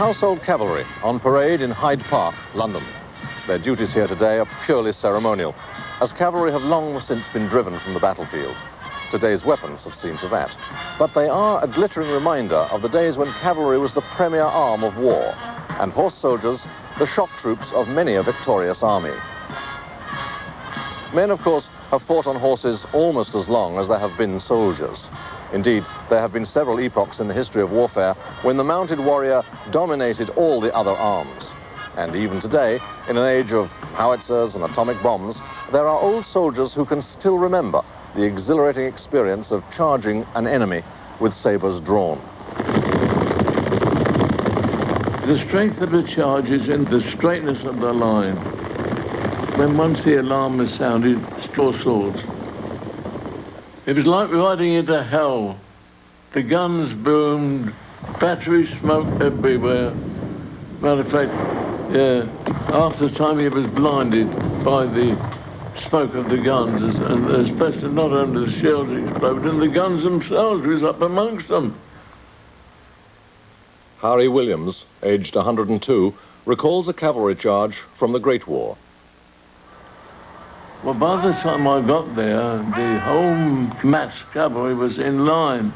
Household Cavalry on parade in Hyde Park, London. Their duties here today are purely ceremonial, as cavalry have long since been driven from the battlefield. Today's weapons have seen to that. But they are a glittering reminder of the days when cavalry was the premier arm of war, and horse soldiers the shock troops of many a victorious army. Men, of course, have fought on horses almost as long as there have been soldiers. Indeed, there have been several epochs in the history of warfare when the mounted warrior dominated all the other arms. And even today, in an age of howitzers and atomic bombs, there are old soldiers who can still remember the exhilarating experience of charging an enemy with sabers drawn. The strength of the charge is in the straightness of the line. When once the alarm was sounded, draw swords. It was like riding into hell. The guns boomed, batteries smoked everywhere. Matter of fact, after a time he was blinded by the smoke of the guns, and especially not only the shells exploded, and the guns themselves was up amongst them. Harry Williams, aged 102, recalls a cavalry charge from the Great War. Well, by the time I got there, the whole mass cavalry was in line.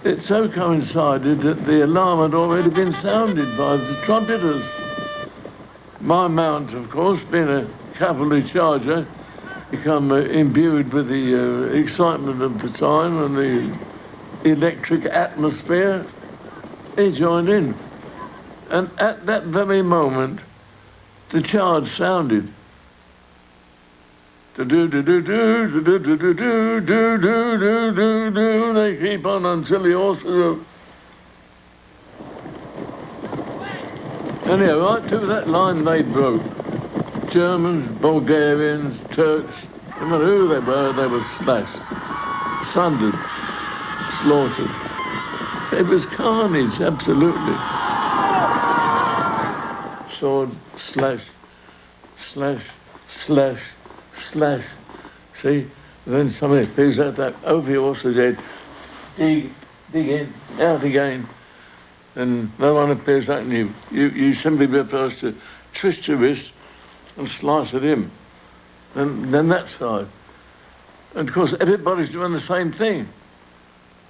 It so coincided that the alarm had already been sounded by the trumpeters. My mount, of course, being a cavalry charger, become imbued with the excitement of the time and the electric atmosphere, he joined in. And at that very moment, the charge sounded. They keep on until the horses are... Anyhow, right through that line they broke. Germans, Bulgarians, Turks, no matter who they were slashed, sundered, slaughtered. It was carnage, absolutely. Sword, slash, slash, slash, slash. See? Then somebody picks out that over your horse's head, dig in, out again, and no one appears that in you. You simply be supposed to twist your wrist and slice at him. And then that side. And of course, everybody's doing the same thing.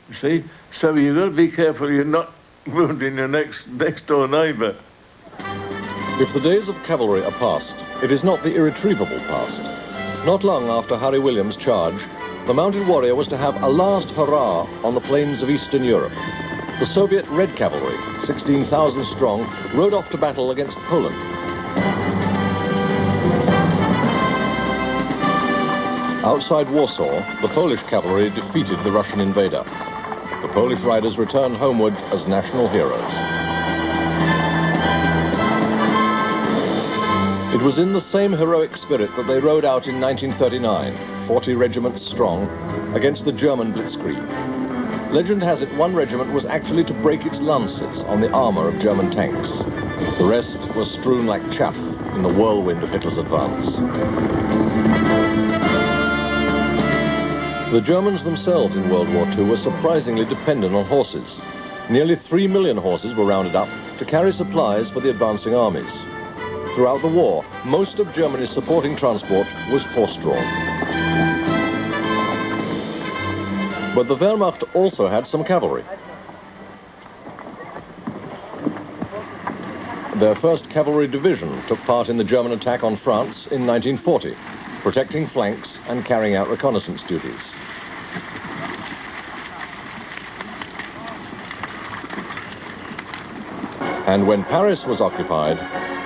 You see? So you've got to be careful you're not wounding your next door neighbour. If the days of cavalry are past, it is not the irretrievable past. Not long after Harry Williams' charge, the mounted warrior was to have a last hurrah on the plains of Eastern Europe. The Soviet Red Cavalry, 16,000 strong, rode off to battle against Poland. Outside Warsaw, the Polish cavalry defeated the Russian invader. The Polish riders returned homeward as national heroes. It was in the same heroic spirit that they rode out in 1939, 40 regiments strong, against the German blitzkrieg. Legend has it one regiment was actually to break its lances on the armor of German tanks. The rest was strewn like chaff in the whirlwind of Hitler's advance. The Germans themselves in World War II were surprisingly dependent on horses. Nearly 3 million horses were rounded up to carry supplies for the advancing armies. Throughout the war, most of Germany's supporting transport was horse-drawn. But the Wehrmacht also had some cavalry. Their 1st Cavalry Division took part in the German attack on France in 1940, protecting flanks and carrying out reconnaissance duties. And when Paris was occupied,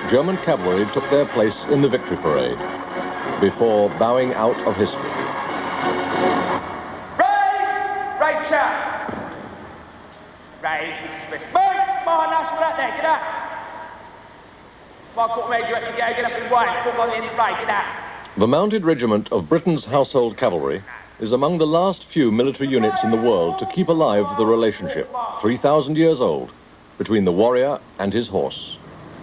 German cavalry took their place in the victory parade, before bowing out of history. Right chap! Right, right, smart, that's what that there, get up! One quarter made you reckon, get up and right, put one in, right, get up! The Mounted Regiment of Britain's Household Cavalry is among the last few military units in the world to keep alive the relationship, 3,000 years old, between the warrior and his horse.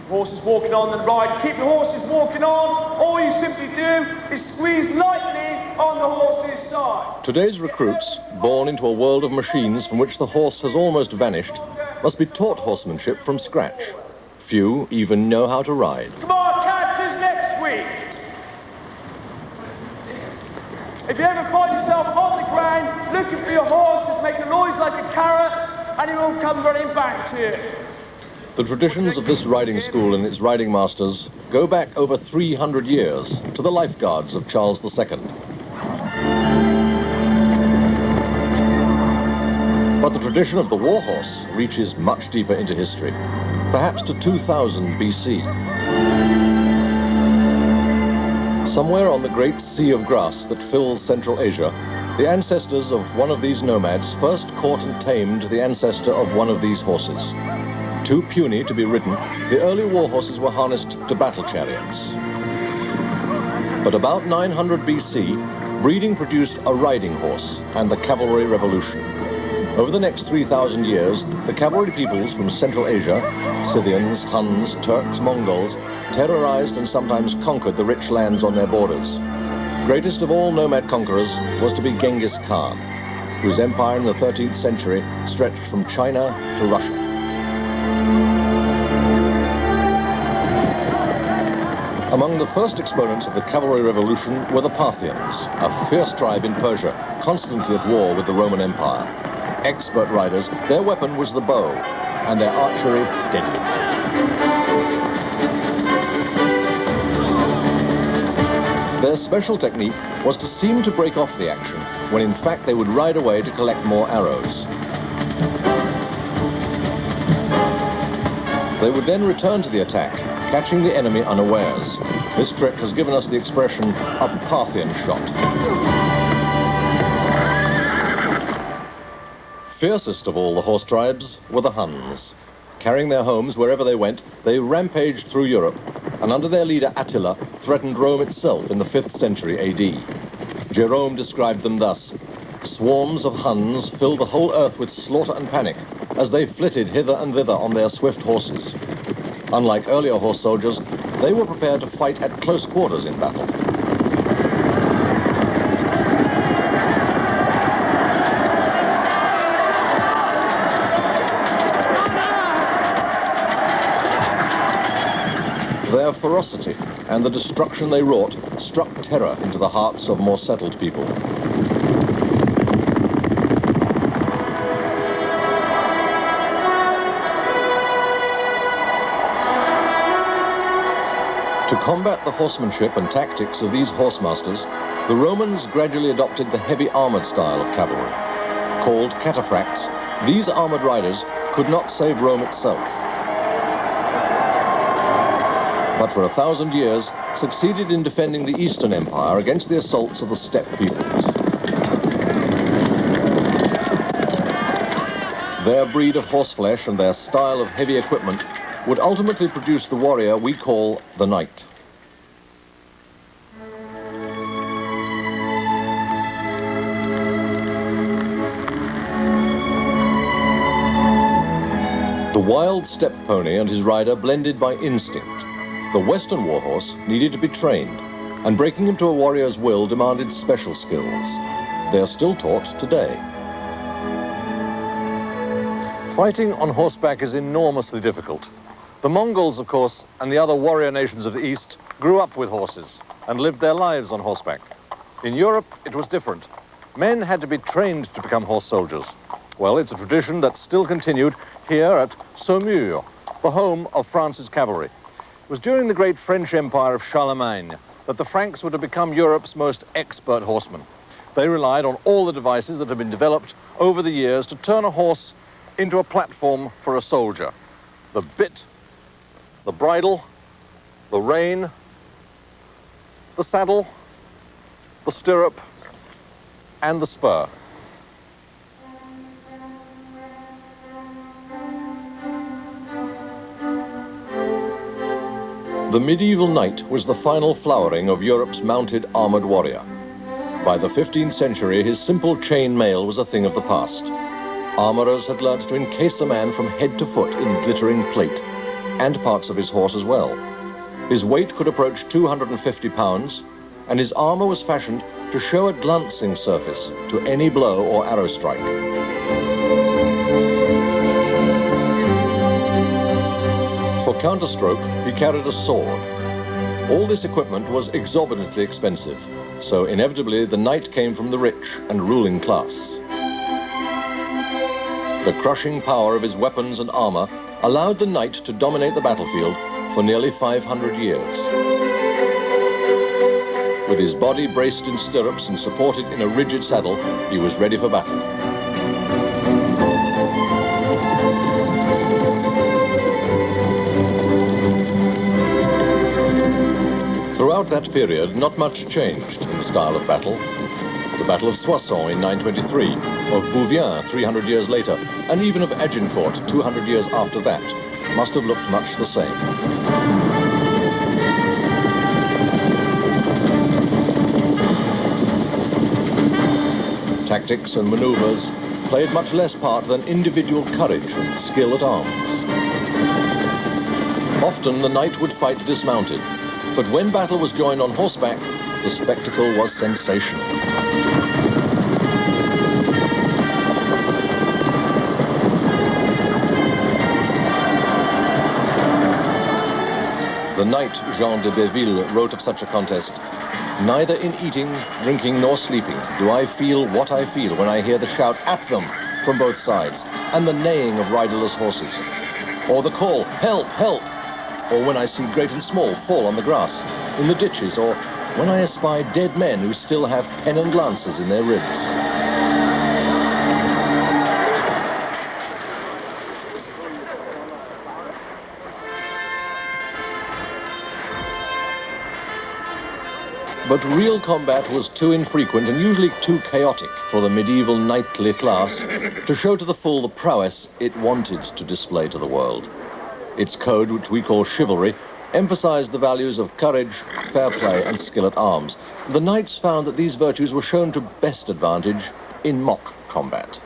Horses walking on and riding. Keep your horses walking on. All you simply do is squeeze lightly on the horse's side. Today's recruits, born into a world of machines from which the horse has almost vanished, must be taught horsemanship from scratch. Few even know how to ride. Come on, canters next week. If you ever find yourself on the ground looking for your horse, just make a noise like a carrot and he will come running back to you. The traditions of this riding school and its riding masters go back over 300 years to the lifeguards of Charles II. But the tradition of the war horse reaches much deeper into history, perhaps to 2000 BC. Somewhere on the great sea of grass that fills Central Asia, the ancestors of one of these nomads first caught and tamed the ancestor of one of these horses. Too puny to be ridden, the early war horses were harnessed to battle chariots. But about 900 BC, breeding produced a riding horse and the cavalry revolution. Over the next 3,000 years, the cavalry peoples from Central Asia, Scythians, Huns, Turks, Mongols, terrorized and sometimes conquered the rich lands on their borders. Greatest of all nomad conquerors was to be Genghis Khan, whose empire in the 13th century stretched from China to Russia. Among the first exponents of the cavalry revolution were the Parthians, a fierce tribe in Persia, constantly at war with the Roman Empire. Expert riders, their weapon was the bow, and their archery deadly. Their special technique was to seem to break off the action, when in fact they would ride away to collect more arrows. They would then return to the attack, catching the enemy unawares. This trick has given us the expression, a Parthian shot. Fiercest of all the horse tribes were the Huns. Carrying their homes wherever they went, they rampaged through Europe, and under their leader Attila, threatened Rome itself in the 5th century AD. Jerome described them thus: swarms of Huns filled the whole earth with slaughter and panic as they flitted hither and thither on their swift horses. Unlike earlier horse soldiers, they were prepared to fight at close quarters in battle. Their ferocity and the destruction they wrought struck terror into the hearts of more settled people. To combat the horsemanship and tactics of these horsemasters, the Romans gradually adopted the heavy armored style of cavalry. Called cataphracts, these armored riders could not save Rome itself, but for 1,000 years succeeded in defending the Eastern Empire against the assaults of the steppe peoples. Their breed of horseflesh and their style of heavy equipment would ultimately produce the warrior we call the knight. The wild steppe pony and his rider blended by instinct. The Western warhorse needed to be trained, and breaking into a warrior's will demanded special skills. They are still taught today. Fighting on horseback is enormously difficult. The Mongols, of course, and the other warrior nations of the East grew up with horses and lived their lives on horseback. In Europe, it was different. Men had to be trained to become horse soldiers. Well, it's a tradition that's still continued here at Saumur, the home of France's cavalry. It was during the great French Empire of Charlemagne that the Franks were to become Europe's most expert horsemen. They relied on all the devices that had been developed over the years to turn a horse into a platform for a soldier. The bit, the bridle, the rein, the saddle, the stirrup, and the spur. The medieval knight was the final flowering of Europe's mounted armored warrior. By the 15th century, his simple chain mail was a thing of the past. Armorers had learnt to encase a man from head to foot in glittering plate, and parts of his horse as well. His weight could approach 250 pounds, and his armor was fashioned to show a glancing surface to any blow or arrow strike. counterstroke, he carried a sword. All this equipment was exorbitantly expensive, so inevitably the knight came from the rich and ruling class. The crushing power of his weapons and armor allowed the knight to dominate the battlefield for nearly 500 years. With his body braced in stirrups and supported in a rigid saddle, he was ready for battle. Throughout that period, not much changed in the style of battle. The Battle of Soissons in 923, of Bouvien 300 years later, and even of Agincourt 200 years after that, must have looked much the same. Tactics and maneuvers played much less part than individual courage and skill at arms. Often the knight would fight dismounted, but when battle was joined on horseback, the spectacle was sensational. The knight Jean de Béville wrote of such a contest, "Neither in eating, drinking, nor sleeping do I feel what I feel when I hear the shout at them from both sides, and the neighing of riderless horses, or the call, 'Help, help!' or when I see great and small fall on the grass, in the ditches, or when I espy dead men who still have pen and lances in their ribs." But real combat was too infrequent and usually too chaotic for the medieval knightly class to show to the full the prowess it wanted to display to the world. Its code, which we call chivalry, emphasized the values of courage, fair play, and skill at arms. The knights found that these virtues were shown to best advantage in mock combat.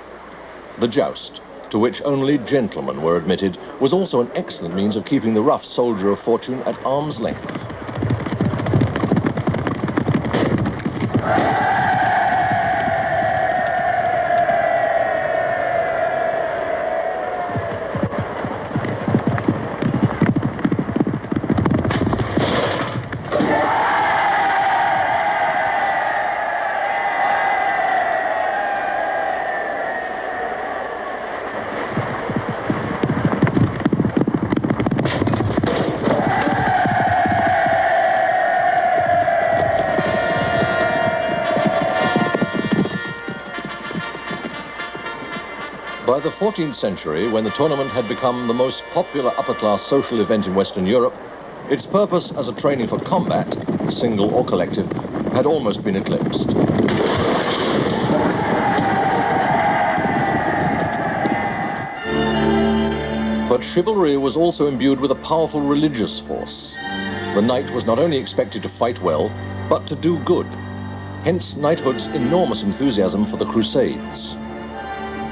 The joust, to which only gentlemen were admitted, was also an excellent means of keeping the rough soldier of fortune at arm's length. By the 14th century, when the tournament had become the most popular upper-class social event in Western Europe, its purpose as a training for combat, single or collective, had almost been eclipsed. But chivalry was also imbued with a powerful religious force. The knight was not only expected to fight well, but to do good. Hence knighthood's enormous enthusiasm for the Crusades.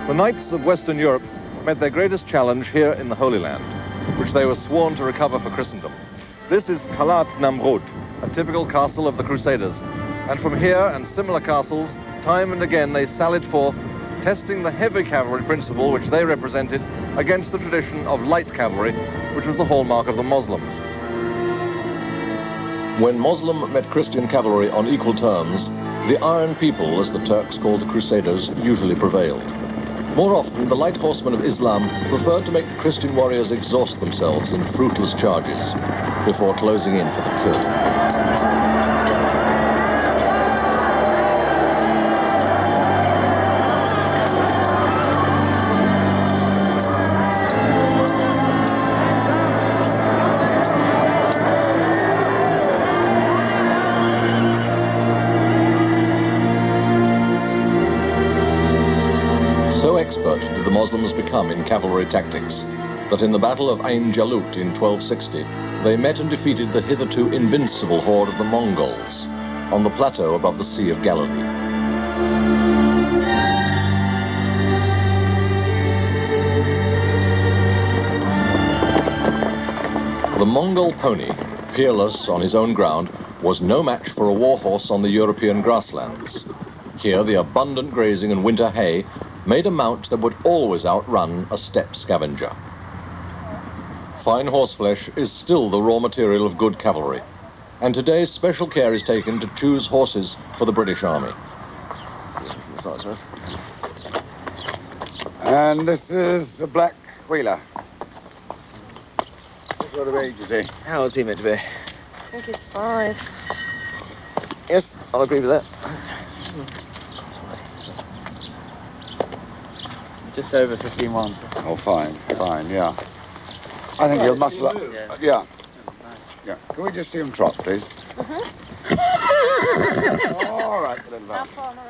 The knights of Western Europe met their greatest challenge here in the Holy Land, which they were sworn to recover for Christendom. This is Calat Namrud, a typical castle of the Crusaders, and from here and similar castles, time and again they sallied forth, testing the heavy cavalry principle which they represented against the tradition of light cavalry, which was the hallmark of the Muslims. When Muslim met Christian cavalry on equal terms, the Iron People, as the Turks called the Crusaders, usually prevailed. More often, the light horsemen of Islam preferred to make the Christian warriors exhaust themselves in fruitless charges before closing in for the kill. Expert did the Muslims become in cavalry tactics that in the Battle of Ain Jalut in 1260, they met and defeated the hitherto invincible horde of the Mongols on the plateau above the Sea of Galilee. The Mongol pony, peerless on his own ground, was no match for a war horse on the European grasslands. Here, the abundant grazing and winter hay made a mount that would always outrun a steppe scavenger. Fine horseflesh is still the raw material of good cavalry, and today special care is taken to choose horses for the British Army. And this is the black wheeler. What sort of age is he? How is he meant to be? I think he's 5. Yes, I'll agree with that. Just over 15-1. Oh, fine, yeah. I think he'll muscle up. Yeah. Yeah. Can we just see him trot, please? All right, little How lad. far am I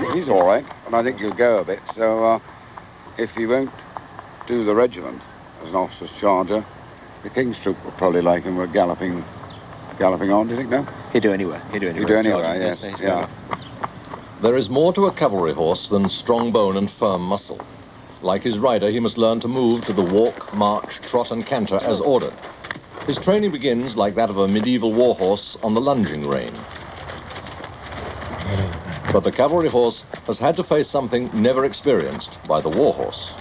in? He's all right, and I think he'll go a bit. So if he won't do the regiment as an officer's charger, the King's troop will probably like him. We're galloping on, do you think, no? He'd do anywhere. He'd do anywhere. You do anyway, yes. Yeah. There is more to a cavalry horse than strong bone and firm muscle. Like his rider, he must learn to move to the walk, march, trot and canter as ordered. His training begins, like that of a medieval war horse, on the lunging rein. But the cavalry horse has had to face something never experienced by the war horse.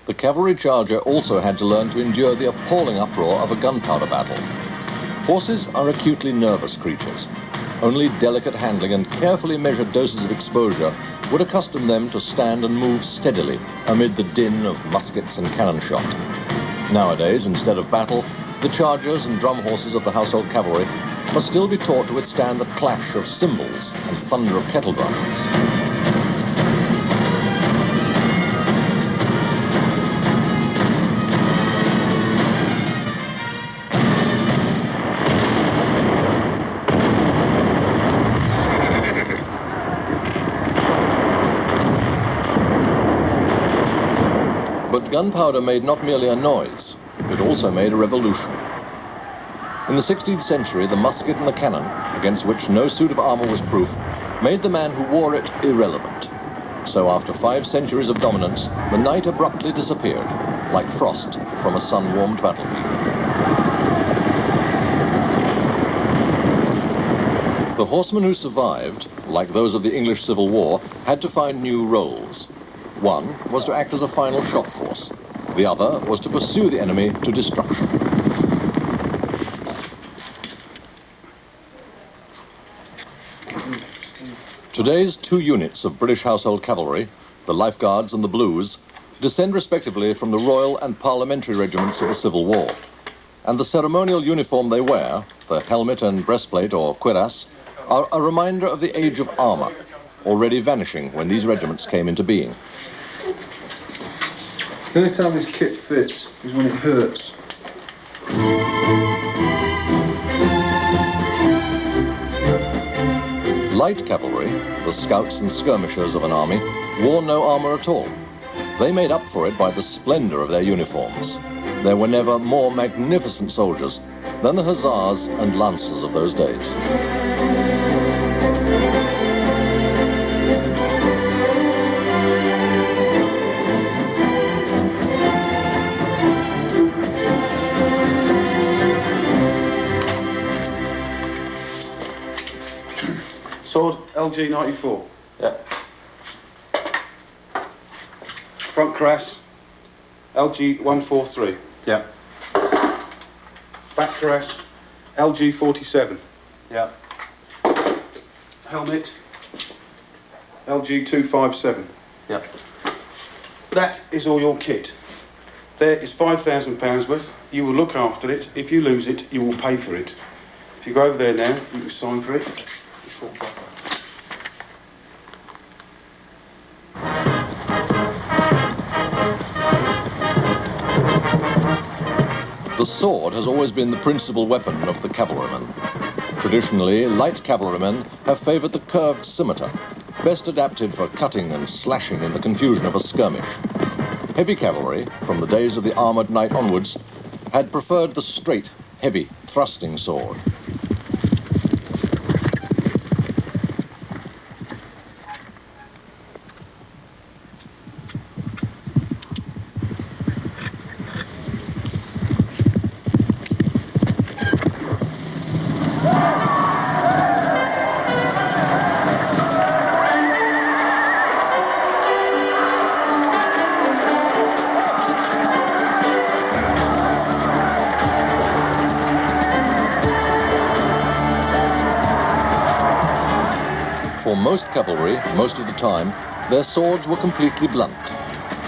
The cavalry charger also had to learn to endure the appalling uproar of a gunpowder battle. Horses are acutely nervous creatures. Only delicate handling and carefully measured doses of exposure would accustom them to stand and move steadily amid the din of muskets and cannon shot. Nowadays, instead of battle, the chargers and drum horses of the household cavalry must still be taught to withstand the clash of cymbals and thunder of kettle drums. But gunpowder made not merely a noise, it also made a revolution. In the 16th century, the musket and the cannon, against which no suit of armor was proof, made the man who wore it irrelevant. So after 5 centuries of dominance, the knight abruptly disappeared, like frost from a sun-warmed battlefield. The horsemen who survived, like those of the English Civil War, had to find new roles. One was to act as a final shot force. The other was to pursue the enemy to destruction. Today's 2 units of British household cavalry, the Life Guards and the Blues, descend respectively from the Royal and Parliamentary regiments of the Civil War. And the ceremonial uniform they wear, the helmet and breastplate or cuirass, are a reminder of the age of armor, already vanishing when these regiments came into being. The only time this kit fits is when it hurts. Light cavalry, the scouts and skirmishers of an army, wore no armor at all. They made up for it by the splendor of their uniforms. There were never more magnificent soldiers than the hussars and lancers of those days. Sword LG 94. Yeah. Front cuirass LG 143. Yeah. Back cuirass LG 47. Yeah. Helmet LG 257. Yeah. That is all your kit. There is £5,000 worth. You will look after it. If you lose it, you will pay for it. If you go over there now, you can sign for it. The sword has always been the principal weapon of the cavalryman. Traditionally, light cavalrymen have favoured the curved scimitar, best adapted for cutting and slashing in the confusion of a skirmish. Heavy cavalry, from the days of the armoured knight onwards, had preferred the straight, heavy, thrusting sword. For most cavalry, most of the time, their swords were completely blunt.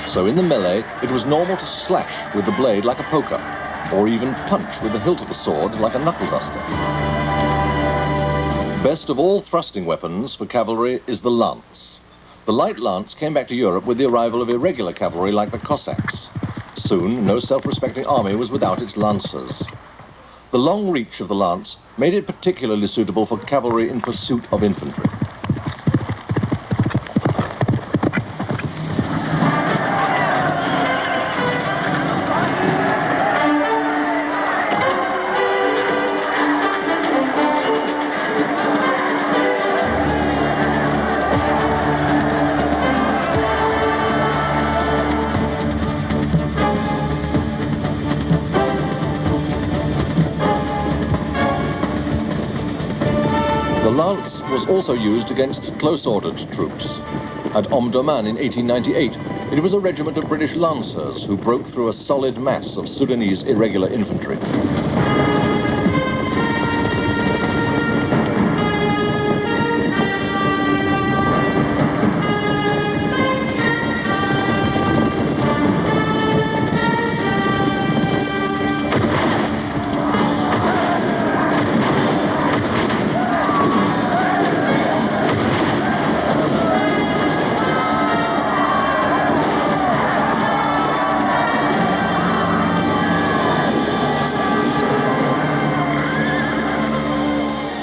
So in the melee, it was normal to slash with the blade like a poker, or even punch with the hilt of the sword like a knuckle duster. Best of all thrusting weapons for cavalry is the lance. The light lance came back to Europe with the arrival of irregular cavalry like the Cossacks. Soon, no self-respecting army was without its lancers. The long reach of the lance made it particularly suitable for cavalry in pursuit of infantry. The lance was also used against close-ordered troops. At Omdurman in 1898, it was a regiment of British lancers who broke through a solid mass of Sudanese irregular infantry.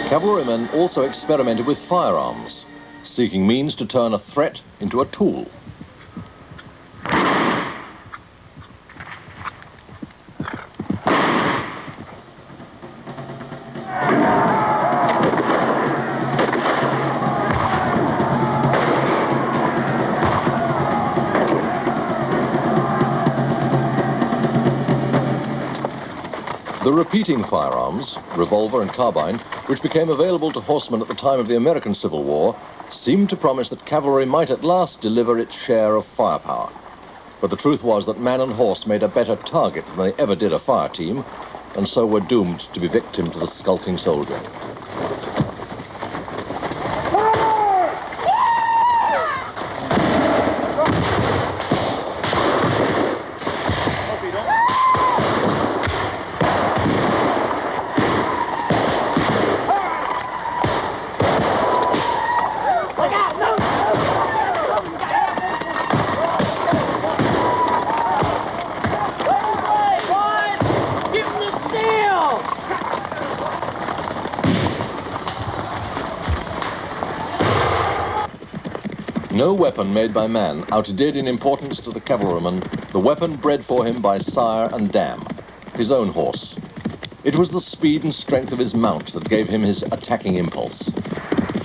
Cavalrymen also experimented with firearms, seeking means to turn a threat into a tool. The repeating firearms, revolver and carbine, which became available to horsemen at the time of the American Civil War, seemed to promise that cavalry might at last deliver its share of firepower. But the truth was that man and horse made a better target than they ever did a fire team, and so were doomed to be victim to the skulking soldier. No weapon made by man outdid in importance to the cavalryman the weapon bred for him by sire and dam, his own horse. It was the speed and strength of his mount that gave him his attacking impulse.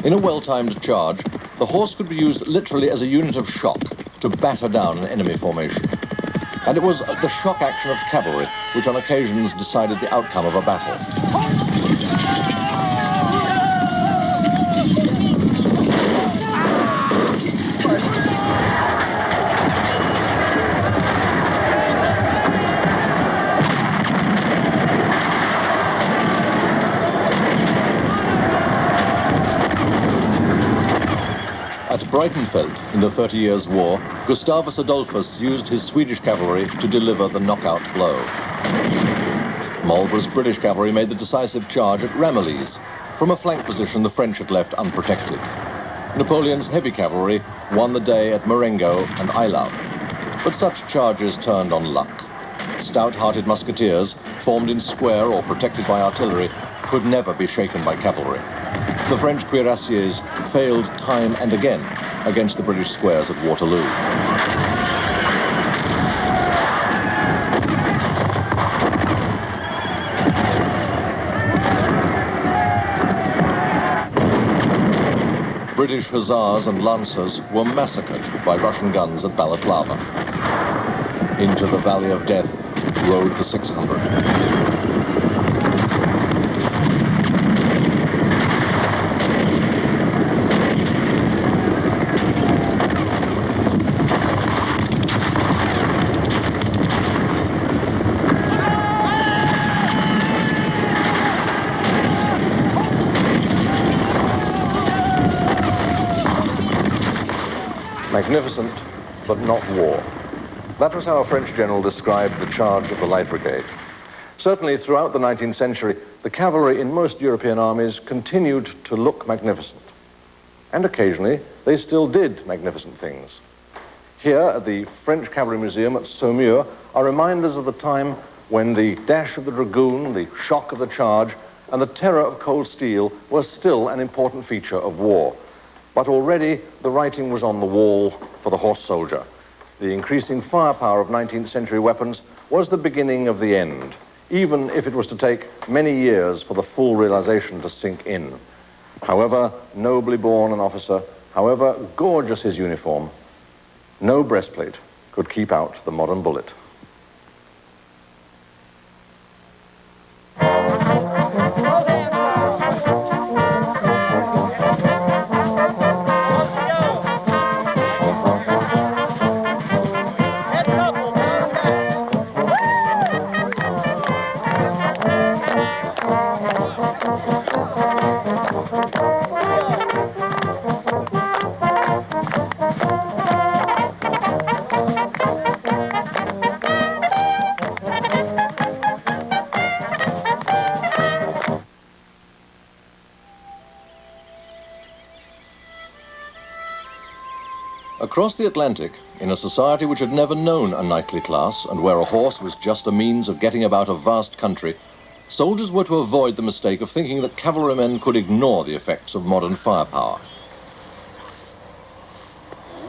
In a well-timed charge, the horse could be used literally as a unit of shock to batter down an enemy formation. And it was the shock action of cavalry which on occasions decided the outcome of a battle. At Breitenfeld in the 30 Years' War, Gustavus Adolphus used his Swedish cavalry to deliver the knockout blow. Marlborough's British cavalry made the decisive charge at Ramillies. From a flank position the French had left unprotected. Napoleon's heavy cavalry won the day at Marengo and Eylau. But such charges turned on luck. Stout-hearted musketeers formed in square or protected by artillery, could never be shaken by cavalry. The French cuirassiers failed time and again against the British squares at Waterloo. British hussars and lancers were massacred by Russian guns at Balaklava. Into the Valley of Death rode the 600. Magnificent, but not war. That was how a French general described the charge of the Light Brigade. Certainly, throughout the 19th century, the cavalry in most European armies continued to look magnificent. And occasionally, they still did magnificent things. Here, at the French Cavalry Museum at Saumur, are reminders of the time when the dash of the dragoon, the shock of the charge, and the terror of cold steel were still an important feature of war. But already the writing was on the wall for the horse soldier. The increasing firepower of 19th century weapons was the beginning of the end, even if it was to take many years for the full realization to sink in. However nobly born an officer, however gorgeous his uniform, no breastplate could keep out the modern bullet. Across the Atlantic, in a society which had never known a knightly class and where a horse was just a means of getting about a vast country, soldiers were to avoid the mistake of thinking that cavalrymen could ignore the effects of modern firepower.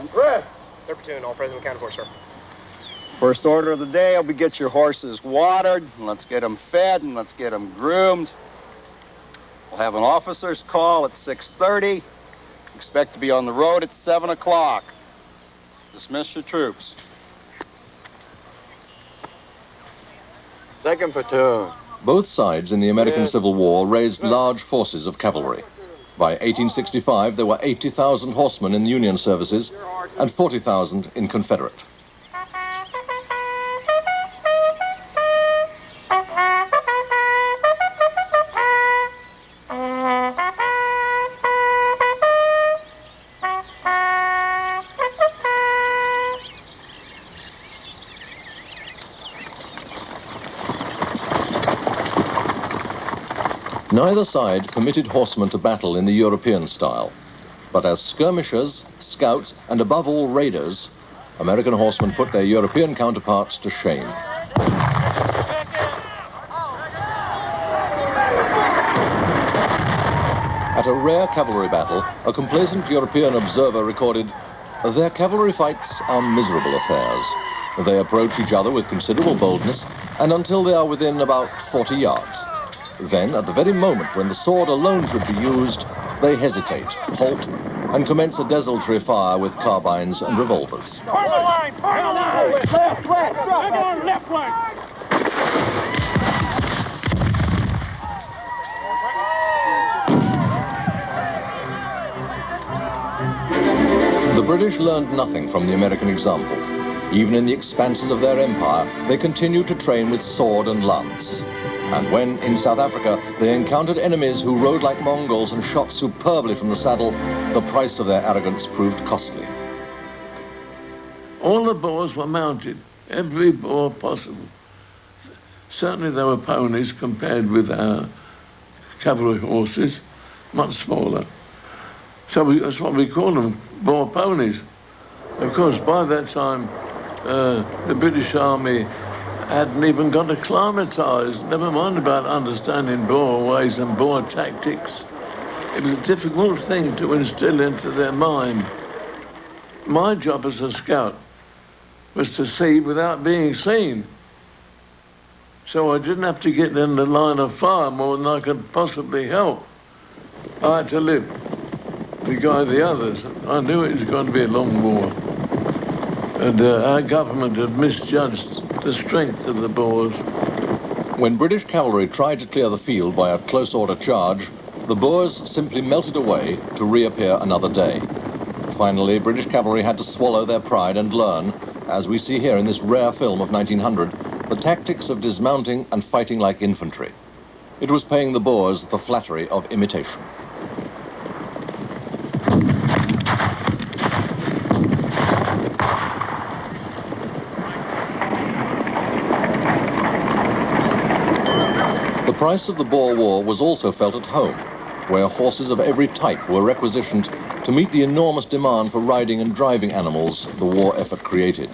Third platoon, all present accounted for, sir. First order of the day will be get your horses watered, and let's get them fed, and let's get them groomed. We'll have an officer's call at 6:30. Expect to be on the road at 7 o'clock. Dismiss your troops. Second platoon. Both sides in the American Civil War raised large forces of cavalry. By 1865, there were 80,000 horsemen in the Union services and 40,000 in Confederate. Neither side committed horsemen to battle in the European style, but as skirmishers, scouts, and above all raiders, American horsemen put their European counterparts to shame. At a rare cavalry battle, a complacent European observer recorded, "Their cavalry fights are miserable affairs. They approach each other with considerable boldness, and until they are within about 40 yards. Then, at the very moment when the sword alone should be used, they hesitate, halt, and commence a desultory fire with carbines and revolvers." Left flank. The British learned nothing from the American example. Even in the expanses of their empire, they continued to train with sword and lance. And when, in South Africa, they encountered enemies who rode like Mongols and shot superbly from the saddle, the price of their arrogance proved costly. All the Boers were mounted, every Boer possible. Certainly there were ponies compared with our cavalry horses, much smaller. So that's what we call them, Boer ponies. Of course, by that time, the British Army hadn't even got acclimatised, never mind about understanding Boer ways and Boer tactics. It was a difficult thing to instill into their mind. My job as a scout was to see without being seen. So I didn't have to get in the line of fire more than I could possibly help. I had to live to guide the others. I knew it was going to be a long war. And our government had misjudged the strength of the Boers. When British cavalry tried to clear the field by a close order charge, the Boers simply melted away to reappear another day. Finally, British cavalry had to swallow their pride and learn, as we see here in this rare film of 1900, the tactics of dismounting and fighting like infantry. It was paying the Boers the flattery of imitation. The price of the Boer War was also felt at home, where horses of every type were requisitioned to meet the enormous demand for riding and driving animals the war effort created.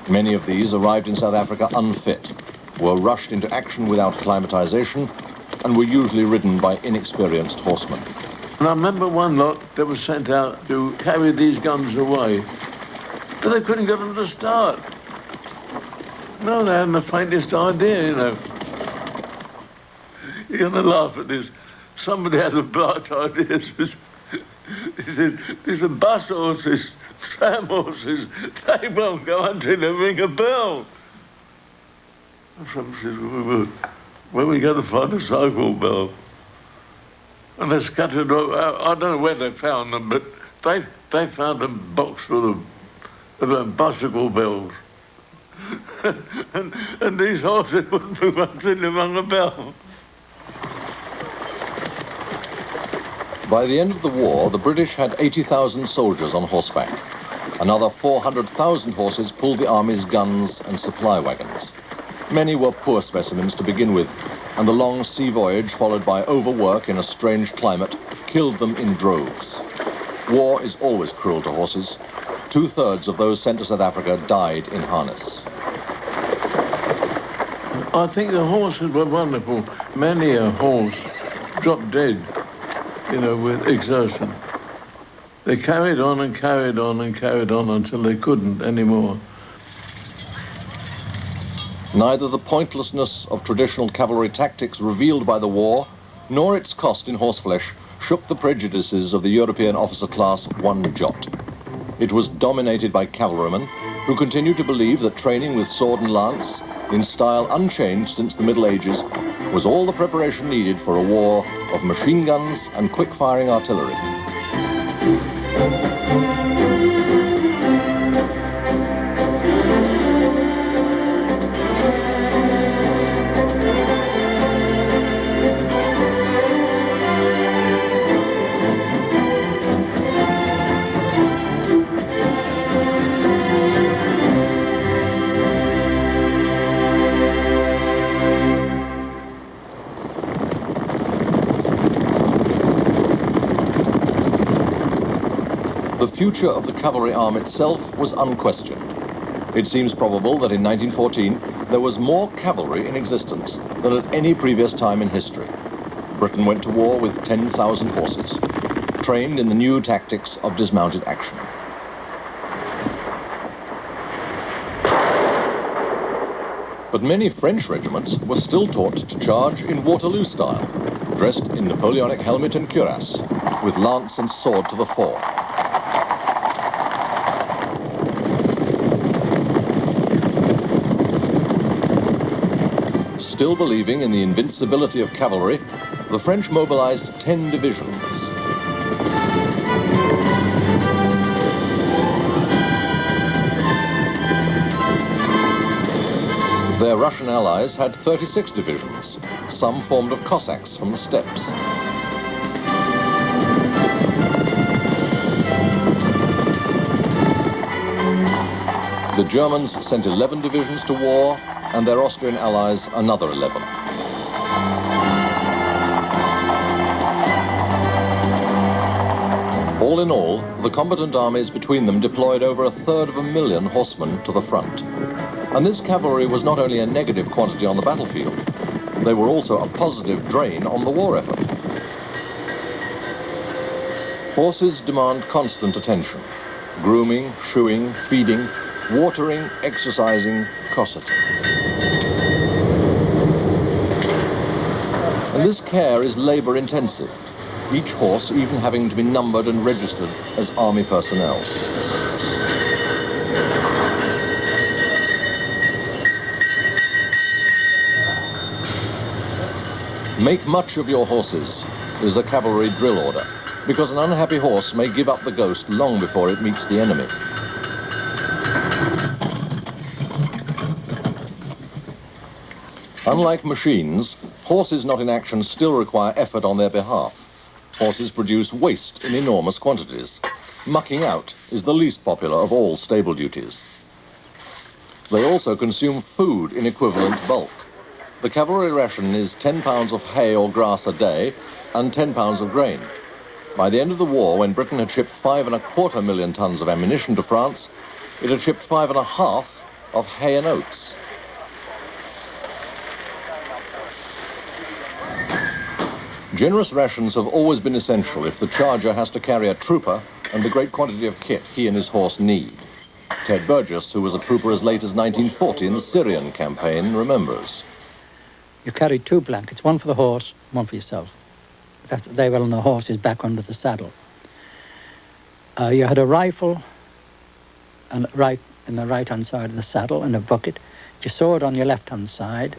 Many of these arrived in South Africa unfit, were rushed into action without acclimatization, and were usually ridden by inexperienced horsemen. And I remember one lot that was sent out to carry these guns away, but they couldn't get them to start. No, they hadn't the faintest idea, you know. You're going to laugh at this. Somebody had a bright idea. He said, these are bus horses, tram horses. They won't go until they ring a bell. And someone said, well, where are we going to find a cycle bell? And they scattered out. I don't know where they found them, but they found a box full of bicycle bells. and these horses wouldn't move until they rung a bell. By the end of the war, the British had 80,000 soldiers on horseback. Another 400,000 horses pulled the army's guns and supply wagons. Many were poor specimens to begin with, and the long sea voyage, followed by overwork in a strange climate, killed them in droves. War is always cruel to horses. 2/3 of those sent to South Africa died in harness. I think the horses were wonderful. Many a horse dropped dead, you know, with exertion. They carried on and carried on and carried on until they couldn't anymore. Neither the pointlessness of traditional cavalry tactics revealed by the war, nor its cost in horseflesh, shook the prejudices of the European officer class one jot. It was dominated by cavalrymen who continued to believe that training with sword and lance, in style unchanged since the Middle Ages, was all the preparation needed for a war of machine guns and quick-firing artillery. The future of the cavalry arm itself was unquestioned. It seems probable that in 1914 there was more cavalry in existence than at any previous time in history. Britain went to war with 10,000 horses, trained in the new tactics of dismounted action. But many French regiments were still taught to charge in Waterloo style, dressed in Napoleonic helmet and cuirass, with lance and sword to the fore. Still believing in the invincibility of cavalry, the French mobilized 10 divisions. Their Russian allies had 36 divisions, some formed of Cossacks from the steppes. The Germans sent 11 divisions to war, and their Austrian allies another 11. All in all, the combatant armies between them deployed over 1/3 of a million horsemen to the front. And this cavalry was not only a negative quantity on the battlefield, they were also a positive drain on the war effort. Horses demand constant attention. Grooming, shoeing, feeding, watering, exercising, cosseting. And this care is labor-intensive, each horse even having to be numbered and registered as army personnel. Make much of your horses is a cavalry drill order, because an unhappy horse may give up the ghost long before it meets the enemy. Unlike machines, horses not in action still require effort on their behalf. Horses produce waste in enormous quantities. Mucking out is the least popular of all stable duties. They also consume food in equivalent bulk. The cavalry ration is 10 pounds of hay or grass a day and 10 pounds of grain. By the end of the war, when Britain had shipped 5.25 million tons of ammunition to France, it had shipped 5.5 of hay and oats. Generous rations have always been essential if the charger has to carry a trooper and the great quantity of kit he and his horse need. Ted Burgess, who was a trooper as late as 1940 in the Syrian campaign, remembers. You carried 2 blankets, one for the horse, one for yourself. They were on the horse's back under the saddle. You had a rifle and in the right-hand side of the saddle and a bucket. Your sword on your left-hand side,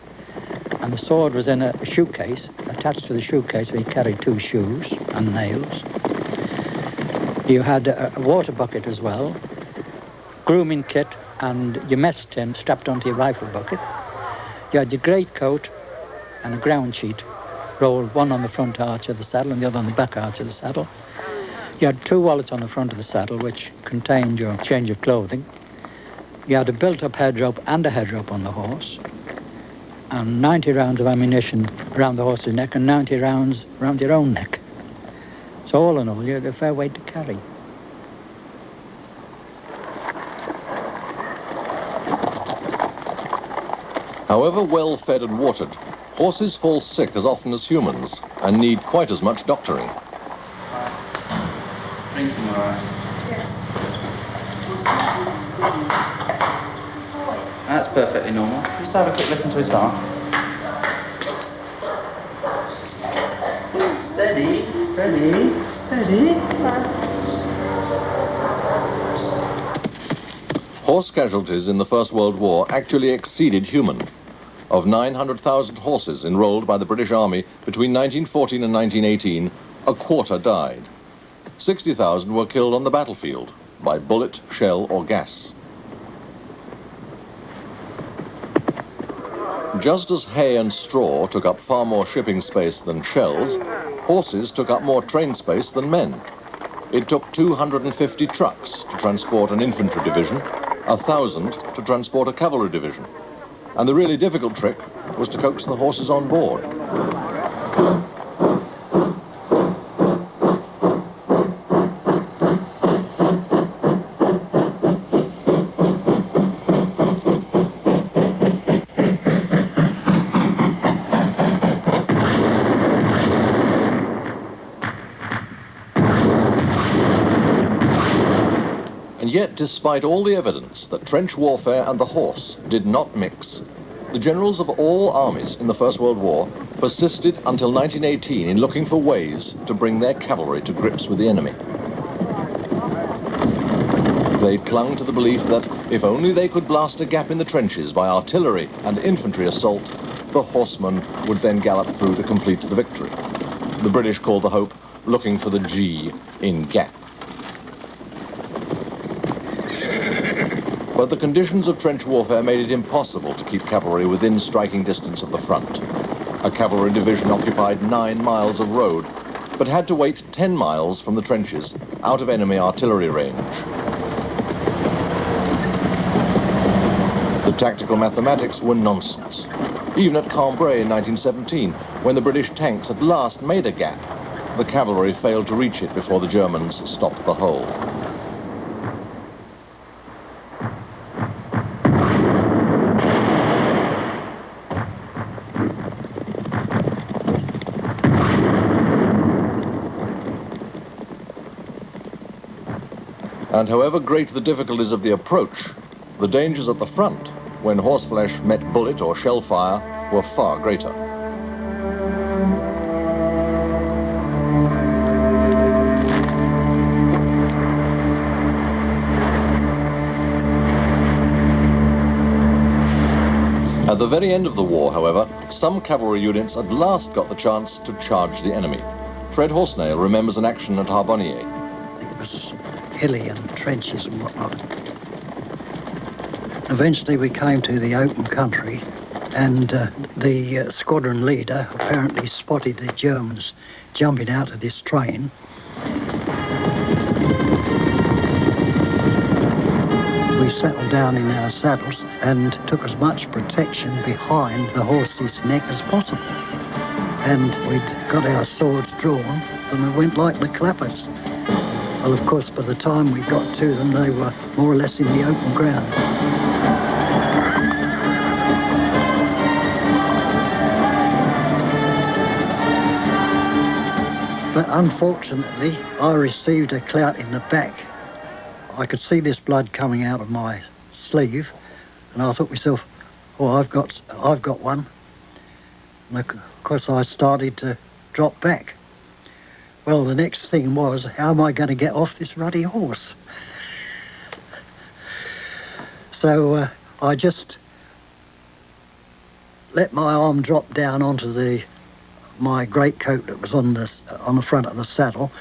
and the sword was in a shoe case. Attached to the shoe case, we carried 2 shoes and nails. You had a water bucket as well, grooming kit, and your mess tin strapped onto your rifle bucket. You had your greatcoat and a ground sheet rolled, one on the front arch of the saddle and the other on the back arch of the saddle. You had 2 wallets on the front of the saddle which contained your change of clothing. You had a built-up head rope and a head rope on the horse, and 90 rounds of ammunition around the horse's neck and 90 rounds around your own neck. So all in all, you had a fair weight to carry. However well fed and watered, horses fall sick as often as humans and need quite as much doctoring. Drinking all right? Yes. That's perfectly normal. Just have a quick listen to his heart. Steady, steady, steady. Horse casualties in the First World War actually exceeded human. Of 900,000 horses enrolled by the British Army between 1914 and 1918, a quarter died. 60,000 were killed on the battlefield by bullet, shell, or gas. Just as hay and straw took up far more shipping space than shells, horses took up more train space than men. It took 250 trucks to transport an infantry division, 1,000 to transport a cavalry division. And the really difficult trick was to coax the horses on board. And yet, despite all the evidence that trench warfare and the horse did not mix, the generals of all armies in the First World War persisted until 1918 in looking for ways to bring their cavalry to grips with the enemy. They clung to the belief that if only they could blast a gap in the trenches by artillery and infantry assault, the horsemen would then gallop through to complete the victory. The British called the hope looking for the G in gap. But the conditions of trench warfare made it impossible to keep cavalry within striking distance of the front. A cavalry division occupied 9 miles of road, but had to wait 10 miles from the trenches, out of enemy artillery range. The tactical mathematics were nonsense. Even at Cambrai in 1917, when the British tanks at last made a gap, the cavalry failed to reach it before the Germans stopped the hole. And however great the difficulties of the approach, the dangers at the front, when horseflesh met bullet or shell fire, were far greater. At the very end of the war, however, some cavalry units at last got the chance to charge the enemy. Fred Horsnail remembers an action at Harbonnier. It was hilly and trenches and whatnot. Eventually we came to the open country, and the squadron leader apparently spotted the Germans jumping out of this train. We settled down in our saddles and took as much protection behind the horse's neck as possible. And we'd got our swords drawn and we went like the clappers. Well, of course, by the time we got to them, they were more or less in the open ground. But unfortunately, I received a clout in the back. I could see this blood coming out of my sleeve, and I thought to myself, oh, I've got one. And of course I started to drop back. Well, the next thing was, how am I going to get off this ruddy horse? So I just let my arm drop down onto my greatcoat that was on the front of the saddle,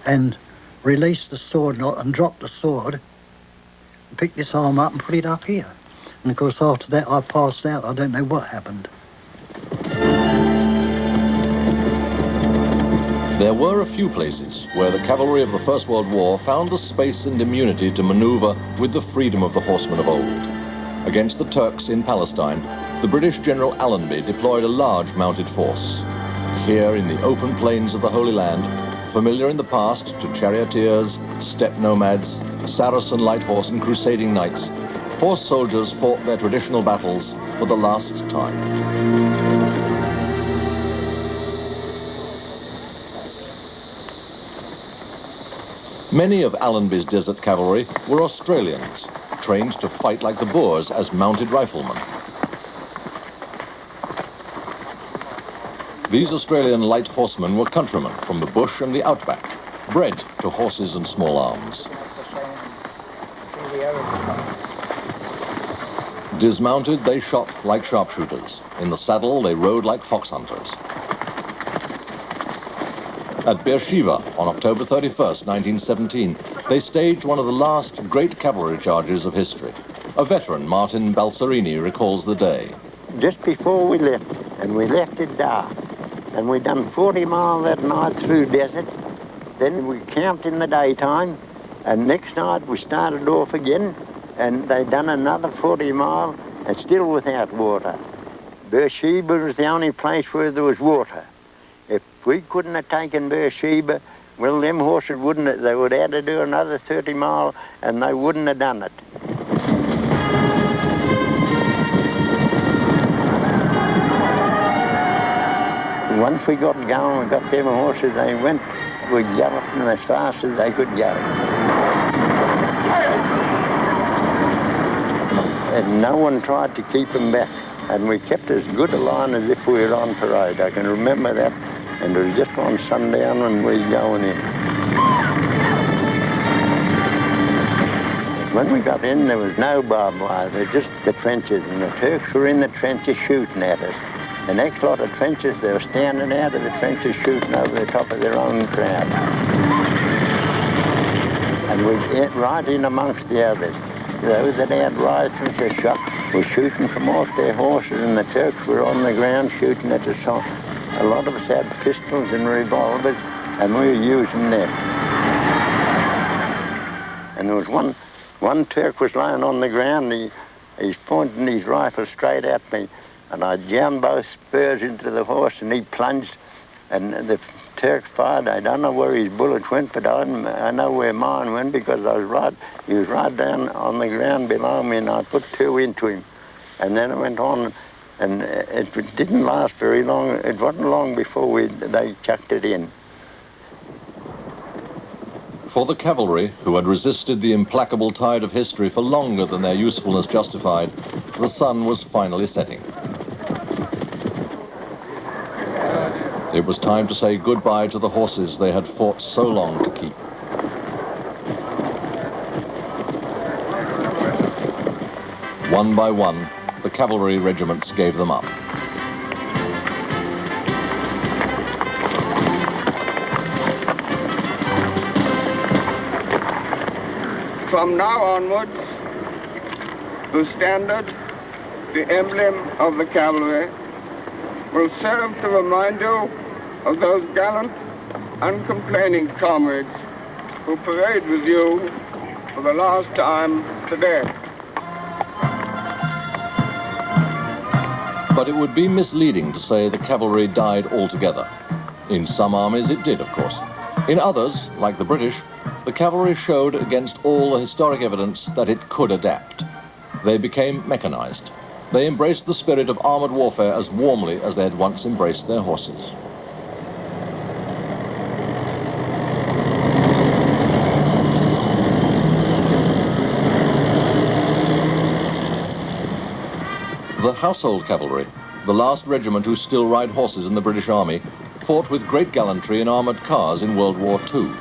and released the sword knot and dropped the sword, picked this arm up and put it up here. And of course after that I passed out. I don't know what happened. There were a few places where the cavalry of the First World War found the space and immunity to maneuver with the freedom of the horsemen of old. Against the Turks in Palestine, the British General Allenby deployed a large mounted force. Here in the open plains of the Holy Land, familiar in the past to charioteers, steppe nomads, Saracen light horse and crusading knights, horse soldiers fought their traditional battles for the last time. Many of Allenby's desert cavalry were Australians, trained to fight like the Boers as mounted riflemen. These Australian light horsemen were countrymen from the bush and the outback, bred to horses and small arms. Dismounted, they shot like sharpshooters. In the saddle, they rode like fox hunters. At Beersheba on October 31st, 1917, they staged one of the last great cavalry charges of history. A veteran, Martin Balserini, recalls the day. Just before we left, and we left at dark, and we done 40 miles that night through desert. Then we camped in the daytime, and next night we started off again, and they done another 40 miles, and still without water. Beersheba was the only place where there was water. If we couldn't have taken Beersheba, well, them horses wouldn't have, they would have had to do another 30 miles, and they wouldn't have done it. Once we got going, we got them horses, they went, we galloped them as fast as they could go. And no one tried to keep them back. And we kept as good a line as if we were on parade. I can remember that. And it was just on sundown when we were going in. When we got in, there was no barbed wire. There were just the trenches. And the Turks were in the trenches shooting at us. The next lot of trenches, they were standing out of the trenches shooting over the top of their own crowd. And we went right in amongst the others. Those that had rifles or shot were shooting from off their horses, and the Turks were on the ground shooting at us. A lot of us had pistols and revolvers, and we were using them. And there was one Turk was lying on the ground, he's pointing his rifle straight at me. And I jammed both spurs into the horse, and he plunged, and the Turk fired. I don't know where his bullet went, but I know where mine went, because he was right down on the ground below me, and I put two into him. And then I went on, and it didn't last very long. It wasn't long before they chucked it in. For the cavalry, who had resisted the implacable tide of history for longer than their usefulness justified, the sun was finally setting. It was time to say goodbye to the horses they had fought so long to keep. One by one, the cavalry regiments gave them up. From now onwards, the standard, the emblem of the cavalry, will serve to remind you of those gallant, uncomplaining comrades who parade with you for the last time today. But it would be misleading to say the cavalry died altogether. In some armies it did, of course. In others, like the British, the cavalry showed against all the historic evidence that it could adapt. They became mechanized. They embraced the spirit of armored warfare as warmly as they had once embraced their horses. The household cavalry, the last regiment who still ride horses in the British Army, fought with great gallantry in armored cars in World War II.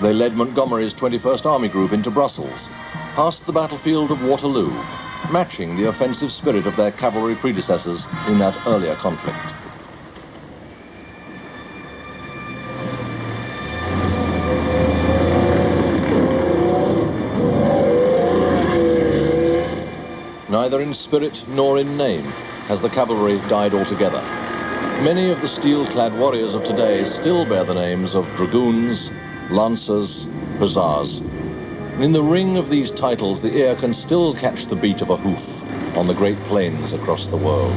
They led Montgomery's 21st Army Group into Brussels, past the battlefield of Waterloo, matching the offensive spirit of their cavalry predecessors in that earlier conflict. Neither in spirit nor in name has the cavalry died altogether. Many of the steel-clad warriors of today still bear the names of dragoons, lancers, hussars. In the ring of these titles, the ear can still catch the beat of a hoof on the great plains across the world.